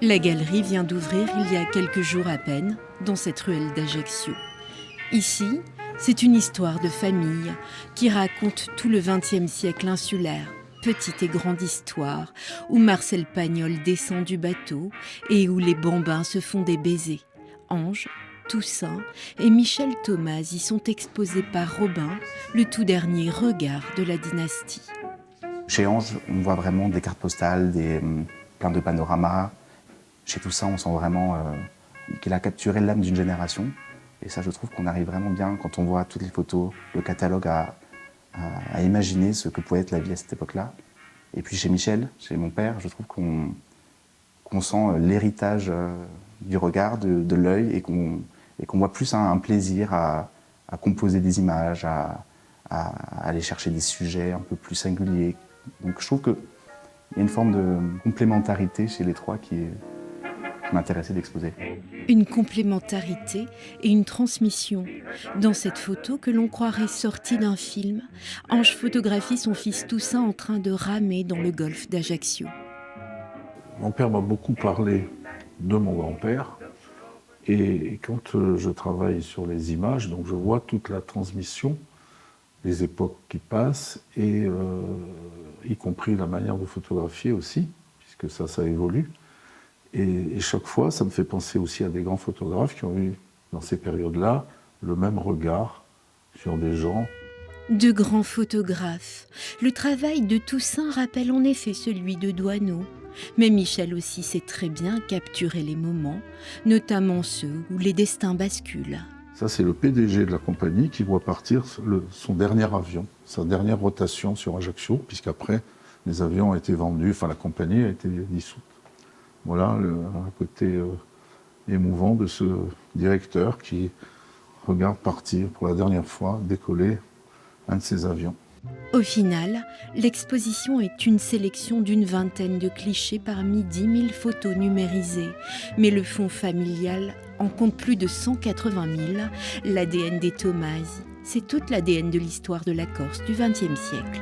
La galerie vient d'ouvrir il y a quelques jours à peine, dans cette ruelle d'Ajaccio. Ici, c'est une histoire de famille qui raconte tout le XXe siècle insulaire, petite et grande histoire, où Marcel Pagnol descend du bateau et où les bambins se font des baisers. Ange, Toussaint et Michel Thomas y sont exposés par Robin, le tout dernier regard de la dynastie. Chez Ange, on voit vraiment des cartes postales, plein de panoramas. Chez Toussaint, on sent vraiment qu'il a capturé l'âme d'une génération. Et ça, je trouve qu'on arrive vraiment bien, quand on voit toutes les photos, le catalogue, à imaginer ce que pouvait être la vie à cette époque-là. Et puis chez Michel, chez mon père, je trouve qu'on sent l'héritage du regard, de l'œil, et qu'on voit plus un plaisir à composer des images, à aller chercher des sujets un peu plus singuliers. Donc je trouve qu'il y a une forme de complémentarité chez les trois qui m'intéressait d'exposer. Une complémentarité et une transmission. Dans cette photo que l'on croirait sortie d'un film, Ange photographie son fils Toussaint en train de ramer dans le golfe d'Ajaccio. Mon père m'a beaucoup parlé de mon grand-père. Et quand je travaille sur les images, donc je vois toute la transmission, les époques qui passent, et y compris la manière de photographier aussi, puisque ça évolue. Et chaque fois, ça me fait penser aussi à des grands photographes qui ont eu, dans ces périodes-là, le même regard sur des gens. De grands photographes. Le travail de Toussaint rappelle en effet celui de Doisneau. Mais Michel aussi sait très bien capturer les moments, notamment ceux où les destins basculent. Ça, c'est le PDG de la compagnie qui voit partir son dernier avion, sa dernière rotation sur Ajaccio, puisqu'après, les avions ont été vendus, enfin la compagnie a été dissoute. Voilà un côté émouvant de ce directeur qui regarde partir pour la dernière fois, décoller un de ses avions. Au final, l'exposition est une sélection d'une vingtaine de clichés parmi 10 000 photos numérisées. Mais le fonds familial en compte plus de 180 000. L'ADN des Thomas, c'est toute l'ADN de l'histoire de la Corse du XXe siècle.